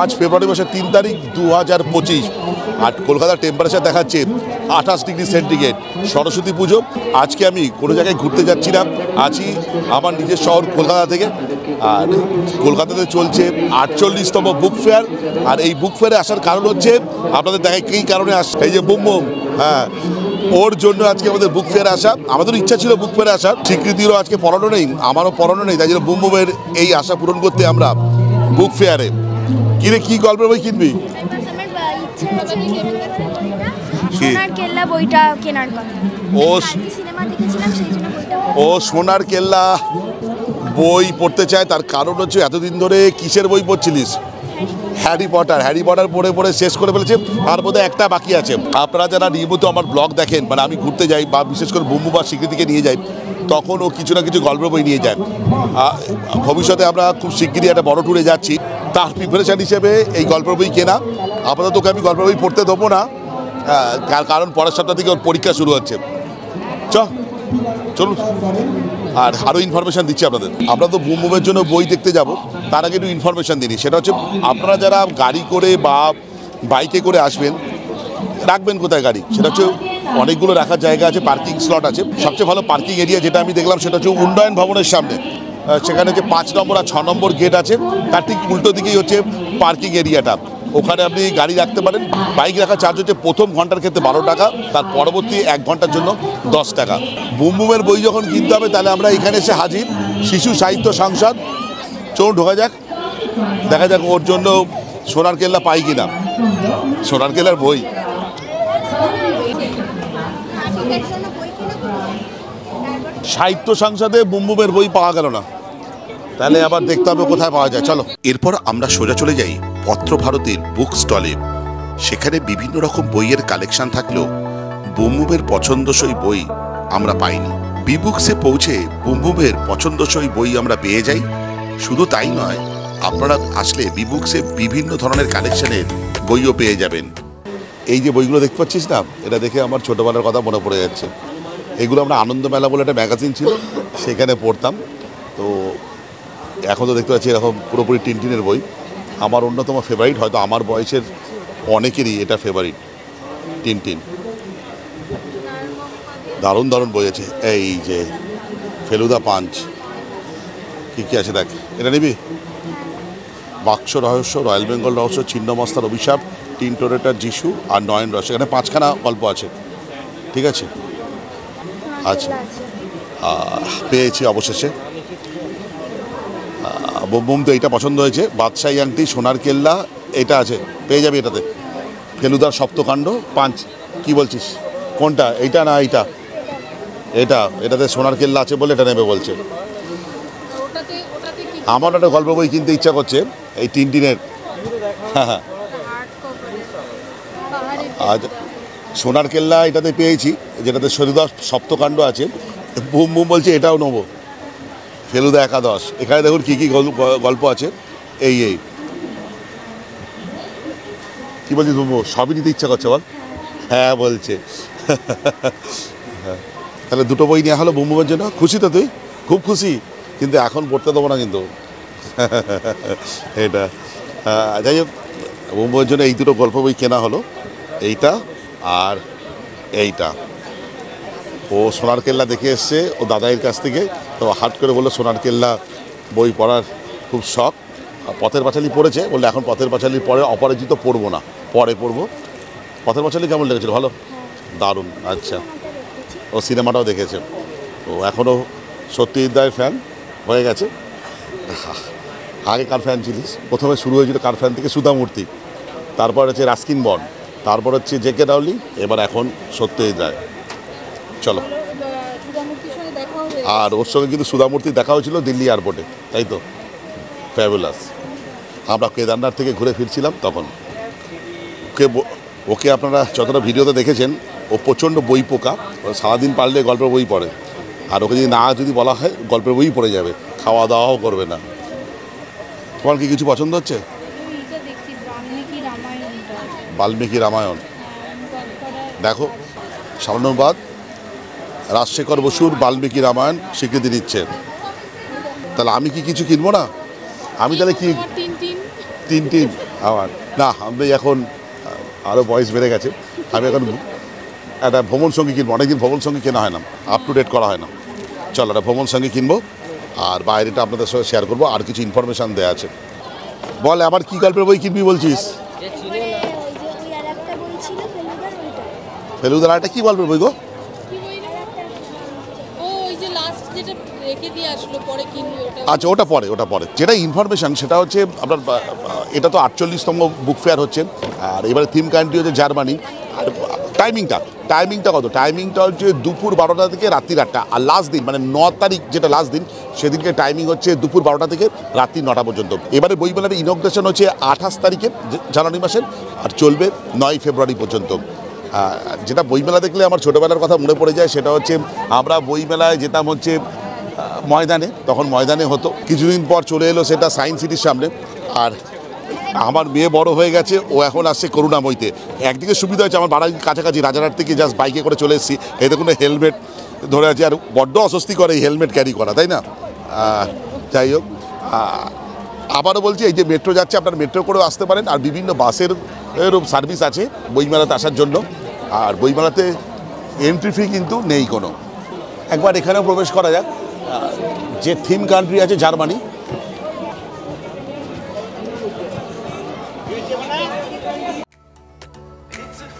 আজ ফেব্রুয়ারি মাসের 3 তারিখ 2025 আর কলকাতার টেম্পারেচার দেখাচ্ছে 28 ডিগ্রি সেন্টিগ্রেড। সরস্বতী পুজো। আজকে আমি কোনো জায়গায় ঘুরতে যাচ্ছি না, আছি আমার নিজের শহর কলকাতা থেকে। আর কলকাতাতে চলছে 48তম বুক ফেয়ার। আর এই বুক ফেয়ারে আসার কারণ হচ্ছে আপনাদের দেখায় কী কারণে আসছে, এই যে বুম বুম, হ্যাঁ ওর জন্য আজকে আমাদের বুক ফেয়ারে আসা। আমাদের ইচ্ছা ছিল বুক ফেয়ারে আসার, স্বীকৃতিরও আজকে পড়ানো নেই, আমারও পড়ানো নেই, তাই জন্য বুম বুমের এই আশা পূরণ করতে আমরা বুক ফেয়ারে। কিরে কি গল্পের বই কিনবি? সোনার কেল্লা বইটা কেনার কথা। সিনেমা দেখেছিলাম সেই জন্য বইটা। ও সোনার কেল্লা বই পড়তে চায়, তার কারণ হচ্ছে এতদিন ধরে কিসের বই পড়ছিলিস? Harry Potter. হ্যারি পটার পড়ে পড়ে শেষ করে ফেলেছে, তার মধ্যে একটা বাকি আছে। আপনারা যারা নিয়মিত আমার ব্লগ দেখেন, মানে আমি ঘুরতে যাই বা বিশেষ করে বুম্বু বা স্বীকৃতিকে নিয়ে যাই, তখন ও কিছু না কিছু গল্পের বই নিয়ে যায়। ভবিষ্যতে আমরা খুব শিগগিরই একটা বড় ট্যুরে যাচ্ছি, তার প্রিপারেশান হিসেবে এই গল্পের বই কেনা। আপাতত তোকে আমি গল্পের বই পড়তে দেবো না, কারণ পরের সপ্তাহ থেকে ওর পরীক্ষা শুরু হচ্ছে। চলুন। আর আরও ইনফরমেশান দিচ্ছি আপনাদের। আমরা তো বুম বুমের জন্য বই দেখতে যাব, তার আগে একটু ইনফরমেশান দিই। সেটা হচ্ছে আপনারা যারা গাড়ি করে বা বাইকে করে আসবেন, রাখবেন কোথায় গাড়ি? সেটা হচ্ছে অনেকগুলো রাখার জায়গা আছে, পার্কিং স্লট আছে। সবচেয়ে ভালো পার্কিং এরিয়া যেটা আমি দেখলাম সেটা হচ্ছে উন্নয়ন ভবনের সামনে। সেখানে যে 5 নম্বর আর 6 নম্বর গেট আছে, তার ঠিক উল্টো দিকেই হচ্ছে পার্কিং এরিয়াটা। ওখানে আপনি গাড়ি রাখতে পারেন। বাইক রাখার চার্জ হচ্ছে প্রথম ঘন্টার ক্ষেত্রে 12 টাকা, তার পরবর্তী 1 ঘন্টার জন্য 10 টাকা। বুম বুমের বই যখন কিনতে হবে, তাহলে আমরা এখানে এসে হাজির, শিশু সাহিত্য সংসদ। চলুন ঢোকা যাক, দেখা যাক ওর জন্য সোনার কেল্লা পাই কিনা। সোনার কেল্লার বই সাহিত্য সংসদে বুম বুমের বই পাওয়া গেল না, তাহলে আবার দেখতে হবে কোথায় পাওয়া যায়। চলো। এরপর আমরা সোজা চলে যাই পত্রভারতীর বুক স্টলে। সেখানে বিভিন্ন রকম বইয়ের কালেকশন থাকলেও বুম বুমের পছন্দসই বই আমরা পাইনি। বিবুকসে পৌঁছে বুম বুমের পছন্দসই বই আমরা পেয়ে যাই। শুধু তাই নয়, আপনারা আসলে বিবুকসে বিভিন্ন ধরনের কালেকশনের বইও পেয়ে যাবেন। এই যে বইগুলো দেখতে পাচ্ছিস না, এটা দেখে আমার ছোটোবেলার কথা মনে পড়ে যাচ্ছে। এগুলো আমরা আনন্দমেলা বলে একটা ম্যাগাজিন ছিল, সেখানে পড়তাম। তো এখন তো দেখতে পাচ্ছি এরকম পুরোপুরি টিনটিনের বই। আমার অন্যতম ফেভারিট, হয়তো আমার বয়সের অনেকেরই এটা ফেভারিট, টিনটিন। দারুণ দারুণ বই আছে। এই যে ফেলুদা পাঞ্চ, কী কী আছে দেখ। এটা নিবি? বাক্স রহস্য, রয়্যাল বেঙ্গল রহস্য, ছিন্নমস্তার অভিশাপ, টিনটোরেটার যিশু আর নয়ন রস। এখানে 5খানা গল্প আছে, ঠিক আছে? আচ্ছা, পেয়েছি অবশেষে। বুম তো এইটা পছন্দ হয়েছে, বাদশাহী আংটি, সোনার কেল্লা, এটা আছে, পেয়ে যাবে এটাতে। ফেলুদার সপ্তকাণ্ড, 5। কি বলছিস কোনটা? এইটা না এইটা? এটাতে সোনার কেল্লা আছে বলে এটা নেবে বলছে। আমার একটা গল্প বই কিনতে ইচ্ছা করছে, এই টিনটিনের। হ্যাঁ, আজ সোনার কেল্লা এটাতে পেয়েছি, যেটাতে ফেলুদার সপ্তকাণ্ড আছে। বুম বুম বলছে এটাও নেবো, ফেলুদা একাদশ। এখানে দেখুন কী কী গল্প আছে। এই কী বলছিস বুম্বু? সবই নিতে ইচ্ছা করছে বল? হ্যাঁ বলছে। তাহলে 2টো বই নেওয়া হলো বুম্বুমের জন্য। খুশি তো তুই? খুব খুশি, কিন্তু এখন পড়তে দেবো না কিন্তু। এটা যাই হোক, বুম্বুমের জন্য এই 2টো গল্প বই কেনা হলো, এইটা আর এইটা। ও সোনার কেল্লা দেখে এসছে ও দাদাইয়ের কাছ থেকে, তো হাট করে বললো সোনার কেল্লা বই পড়ার খুব শখ। পথের পাঁচালী পড়েছে, বললে এখন পথের পাঁচালীর পরে অপরাজিত পড়বো না, পরে পড়বো। পথের পাঁচালী কেমন লেগেছিল? ভালো, দারুণ। আচ্ছা, ও সিনেমাটাও দেখেছে। তো এখনও সত্যজিৎ রায়ের ফ্যান হয়ে গেছে। আগে কার ফ্যান ছিলিস? প্রথমে শুরু হয়েছিল কার ফ্যান থেকে? সুধামূর্তি, তারপর হচ্ছে রাস্কিন বন্ড, তারপর হচ্ছে জেকে রাউলিং, এবার এখন সত্যজিৎ রায়। চলো। আর ওর সঙ্গে কিন্তু সুধামূর্তি দেখা হয়েছিল দিল্লি এয়ারপোর্টে, তাই তো? ফ্যাবুলাস। আমরা কেদারনাথ থেকে ঘুরে ফিরছিলাম তখন। ওকে আপনারা যতটা ভিডিওতে দেখেছেন, ও প্রচণ্ড বই পোকা, সারাদিন পারলে গল্পের বই পড়ে। আর ওকে যদি বলা হয় গল্পের বই পড়ে যাবে, খাওয়া দাওয়াও করবে না। তোমার কি কিছু পছন্দ হচ্ছে? বাল্মীকি রামায়ণ দেখো। সামান্যবাদ রাজশেখর বসুর বাল্মীকি রামায়ণ স্বীকৃতি দিচ্ছে। তাহলে আমি কি কিছু কিনবো না? আমি তাহলে কি টিনটিন আমার না, আমি এখন আরও বয়স বেড়ে গেছে, আমি এখন একটা ভ্রমণ সঙ্গী কিনবো। অনেকদিন ভ্রমণ সঙ্গী কেনা হয় না, আপ টু ডেট করা হয় না। চলো একটা ভ্রমণ সঙ্গী কিনবো, আর বাইরেটা আপনাদের সঙ্গে শেয়ার করবো, আর কিছু ইনফরমেশান দেওয়া আছে। বল আবার কী গল্পের বই কিনবি বলছিস? ফেলুদার একটা কী গল্পের বই গো? আচ্ছা ওটা পরে যেটা ইনফরমেশান সেটা হচ্ছে আপনার, এটা তো 48তম বুক ফেয়ার হচ্ছে, আর এবারে থিম কান্ট্রি হচ্ছে জার্মানি। আর টাইমিংটা কত? টাইমিংটা হচ্ছে দুপুর 12টা থেকে রাত্রি 8টা। আর লাস্ট দিন মানে 9 তারিখ যেটা লাস্ট দিন, সেদিনকে টাইমিং হচ্ছে দুপুর 12টা থেকে রাত্রি 9টা পর্যন্ত। এবারে বইমেলার ইনগ্রেশন হচ্ছে 28 তারিখে জানুয়ারি মাসের, আর চলবে 9 ফেব্রুয়ারি পর্যন্ত। যেটা বইমেলা দেখলে আমার ছোটোবেলার কথা মনে পড়ে যায়, সেটা হচ্ছে আমরা বইমেলায় যেতাম হচ্ছে ময়দানে, তখন ময়দানে হতো। কিছুদিন পর চলে এলো সেটা সায়েন্স সিটির সামনে। আর আমার মেয়ে বড় হয়ে গেছে, ও এখন আসছে করুণাময়ীতে। একদিকে সুবিধা হচ্ছে আমার বাড়ির কাছাকাছি, রাজারহাট থেকে জাস্ট বাইকে করে চলে এসেছি, এতে কোনো হেলমেট ধরে আছে। আর বড্ড অস্বস্তি করে এই হেলমেট ক্যারি করা, তাই না? যাই হোক, আবারও বলছি, এই যে মেট্রো যাচ্ছে, আপনার মেট্রো করেও আসতে পারেন, আর বিভিন্ন বাসের সার্ভিস আছে বইমেলাতে আসার জন্য। আর বইমেলাতে এন্ট্রি ফি কিন্তু নেই কোনো। একবার এখানেও প্রবেশ করা যাক, যে থিম কান্ট্রি আছে জার্মানি।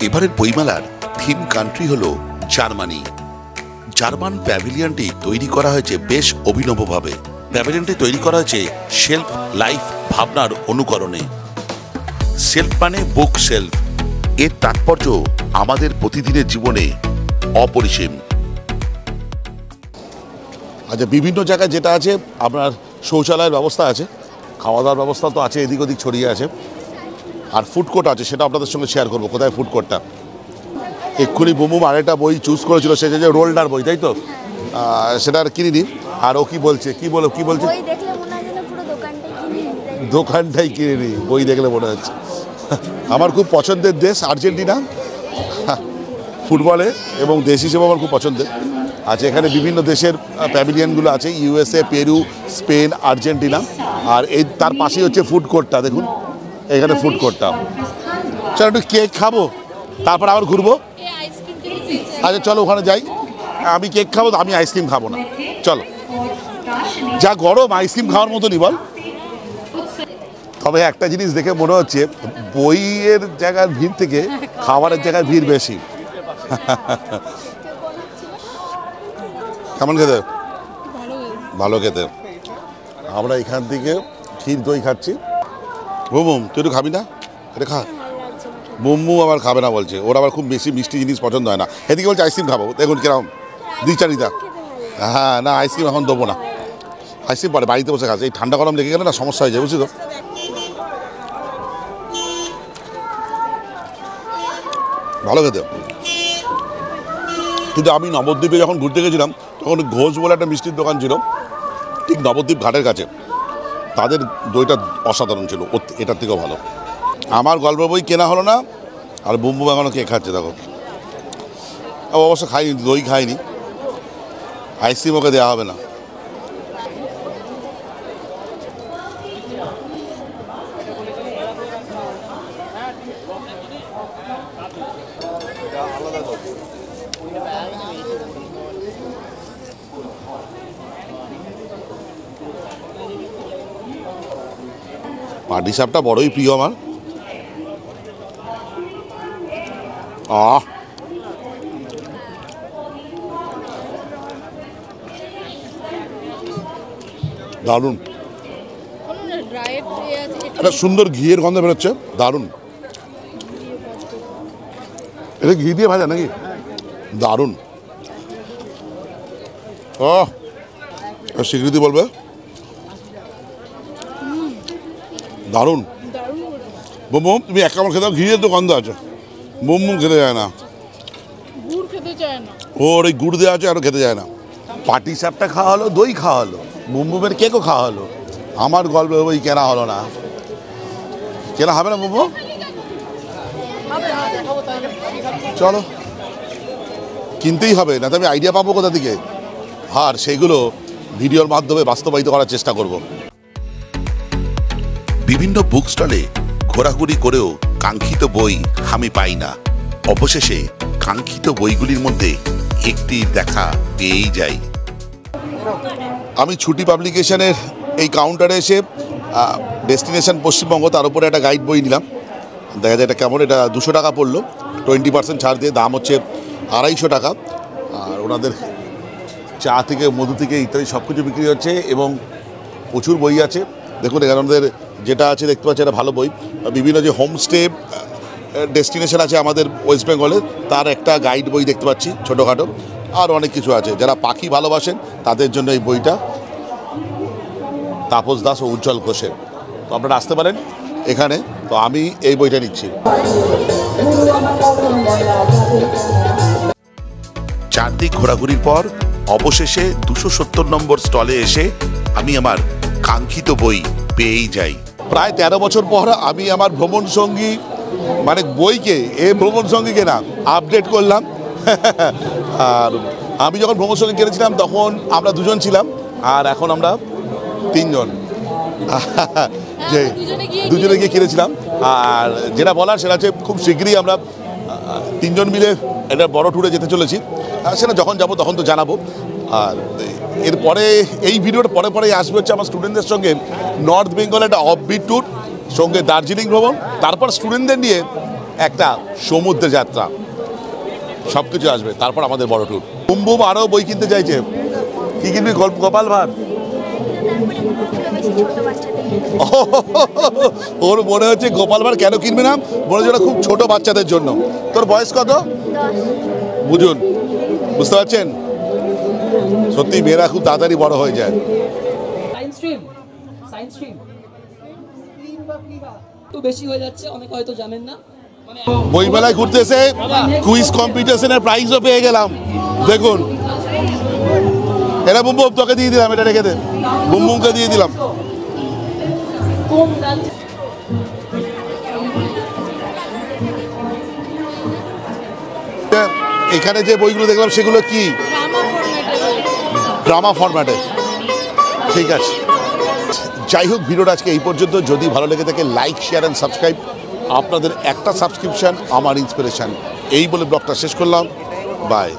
এবারের বইমেলার থিম কান্ট্রি হলো জার্মানি। জার্মান প্যাভিলিয়নটি তৈরি করা হয়েছে বেশ অভিনবভাবে। প্যাভিলিয়নটি তৈরি করা হয়েছে শেলফ লাইফ ভাবনার অনুকরণে। সেলফ মানে বুক সেলফ, এর তাৎপর্য আমাদের প্রতিদিনের জীবনে অপরিসীম। আচ্ছা, বিভিন্ন জায়গায় যেটা আছে আপনার শৌচালয়ের ব্যবস্থা আছে, খাওয়া দাওয়ার ব্যবস্থা তো আছে, এদিক ওদিক ছড়িয়ে আছে। আর ফুড কোর্ট আছে, সেটা আপনাদের সঙ্গে শেয়ার করবো কোথায় ফুড কোর্টটা। এক্ষুনি বুমুম আরেকটা বই চুজ করেছিল, সেটা যে রোল্ডার বই, তাই তো? সেটা আর কিনিনি। আর ও কি বলছে, কি বলছে? দোকানটাই কিনিনি, বই দেখলে মনে হচ্ছে। আমার খুব পছন্দের দেশ আর্জেন্টিনা, ফুটবলে এবং দেশ হিসেবে আমার খুব পছন্দের। আচ্ছা, এখানে বিভিন্ন দেশের প্যাভিলিয়নগুলো আছে, ইউএসএ, পেরু, স্পেন, আর্জেন্টিনা। আর এই তার পাশেই হচ্ছে ফুড কোর্টটা, দেখুন এখানে ফুড কোর্টটা। চলো একটু কেক খাবো, তারপর আবার ঘুরবো। আচ্ছা চলো ওখানে যাই। আমি কেক খাবো, আমি আইসক্রিম খাবো না। চলো, যা গরম, আইসক্রিম খাওয়ার মতনই বল। তবে একটা জিনিস দেখে মনে হচ্ছে বইয়ের জায়গার ভিড় থেকে খাবারের জায়গায় ভিড় বেশি। কেমন খেতে? ভালো খেতে। আমরা এখান থেকে ক্ষীর দই খাচ্ছি। বুমুম তুই একটু খাবি না? এটা খা। বুমু আবার খাবে না বলছে, ওর আবার খুব বেশি মিষ্টি জিনিস পছন্দ হয় না। এদিকে বলছে আইসক্রিম খাবো, দেখুন কিরকম দ্বিচারিতা। হ্যাঁ না, আইসক্রিম এখন দেবো না, আইসক্রিম পরে বাড়িতে বসে খাচ্ছে। এই ঠান্ডা গরম লেগে গেলে না সমস্যা হয়ে যায়, বুঝলি তো? ভালো খেতে। কিন্তু আমি নবদ্বীপে যখন ঘুরতে গেছিলাম, তখন ঘোষ বলে একটা মিষ্টির দোকান ছিল, ঠিক নবদ্বীপ ঘাটের কাছে। তাদের দইটা অসাধারণ ছিল, এটার থেকেও ভালো। আমার গল্পের বই কেনা হলো না, আর বুমবুম এখনও কেক খাচ্ছে। দেখো, অবশ্য খাইনি, দই খাইনি, আইসক্রিম ওকে দেওয়া হবে না। পাটিসাপটা বড়ই প্রিয় আমার। দারুণ, একটা সুন্দর ঘিয়ের গন্ধ বেরোচ্ছে, দারুণ। এটা ঘি দিয়ে ভাজা নাকি? দারুণ। স্বীকৃতি বলবে, দারুণ। বুমবুম তুমি এক কামড় খেতে, ঘিয়ের তো গন্ধ আছে। বুমবুম খেতে যায় না, ওর এই গুড় দেওয়া আছে, আরও খেতে যায় না। পাটিসাপটা খাওয়া হলো, দই খাওয়া হলো, বুমবুমের কেকও খাওয়া হলো, আমার গল্পের বই কেনা হলো না। কেনা হবে না বুমবুম? চলো কিনতেই হবে, না তো আমি আইডিয়া পাবো কোথা থেকে? আর সেগুলো ভিডিওর মাধ্যমে বাস্তবায়িত করার চেষ্টা করব। বিভিন্ন বুক স্টলে ঘোরাঘুরি করেও কাঙ্ক্ষিত বই আমি পাই না। অবশেষে কাঙ্ক্ষিত বইগুলির মধ্যে একটি দেখা পেয়েই যাই। আমি ছুটি পাবলিকেশনের এই কাউন্টারে এসে ডেস্টিনেশন পশ্চিমবঙ্গ, তার উপরে একটা গাইড বই নিলাম। দেখা যায় এটা কেমন, এটা 200 টাকা পড়লো, 20% ছাড় দিয়ে, দাম হচ্ছে 250 টাকা। আর ওনাদের চা থেকে মধু থেকে ইত্যাদি সব কিছু বিক্রি হচ্ছে এবং প্রচুর বই আছে। দেখুন এখানে আমাদের যেটা আছে দেখতে পাচ্ছি এটা ভালো বই। বিভিন্ন যে হোমস্টে ডেস্টিনেশন আছে আমাদের ওয়েস্ট বেঙ্গলে, তার একটা গাইড বই দেখতে পাচ্ছি ছোটোখাটো, আর অনেক কিছু আছে। যারা পাখি ভালোবাসেন তাদের জন্য এই বইটা, তাপস দাস ও উজ্জ্বল ঘোষের। তো আপনারা আসতে পারেন এখানে। তো আমি এই বইটা নিচ্ছি। চারদিক ঘোরাঘুরির পর অবশেষে 270 নম্বর স্টলে এসে আমি আমার কাঙ্ক্ষিত বই পেয়েই যাই। প্রায় 13 বছর পর আমি আমার ভ্রমণ সঙ্গী মানে বইকে ভ্রমণ সঙ্গীকে না আপডেট করলাম। আর আমি যখন ভ্রমণ সঙ্গী কিনেছিলাম তখন আমরা 2জন ছিলাম, আর এখন আমরা 3জন। যে দুজনে গিয়ে কিনেছিলাম। আর যেটা বলার সেটা হচ্ছে খুব শীঘ্রই আমরা 3জন মিলে একটা বড় ট্যুরে যেতে চলেছি। সেটা যখন যাব তখন তো জানাবো। আর এরপরে এই ভিডিওর পরে পরেই আসবে হচ্ছে আমার স্টুডেন্টদের সঙ্গে নর্থ বেঙ্গলে একটা অফবিট ট্যুর, সঙ্গে দার্জিলিং ভ্রমণ, তারপর স্টুডেন্টদের নিয়ে একটা সমুদ্র যাত্রা, সব কিছু আসবে। তারপর আমাদের বড় ট্যুর। বুম আরও বই কিনতে চাইছে। কি কিনবি? গোপাল ভাঁড়। ওর মনে হচ্ছে গোপাল ভাঁড় কেন কিনবে না, মনে হচ্ছে ওটা খুব ছোট বাচ্চাদের জন্য। তোর বয়স কত? বুঝুন, বুঝতে পারছেন? সত্যি মেয়েরা খুব তাড়াতাড়ি বড় হয়ে যায়। বেশি হয়ে যাচ্ছে, অনেকে হয়তো জানেন না। বইমেলায় ঘুরতে এসে কুইজ কম্পিটিশনের প্রাইজও পেয়ে গেলাম। দেখুন এটা বুমবুম তোকে দিয়ে দিলাম, এটা রেখে দে, বুমবুমকে দিয়ে দিলাম। এখানে যে বইগুলো দেখলাম সেগুলো কি ড্রামা ফরম্যাটে? ঠিক আছে, যাই হোক ভিডিওটা আজকে এই পর্যন্ত। যদি ভালো লেগে থাকে লাইক, শেয়ার অ্যান্ড সাবস্ক্রাইব। আপনাদের একটা সাবস্ক্রিপশন আমার ইন্সপিরেশন। এই বলে ব্লগটা শেষ করলাম। বাই।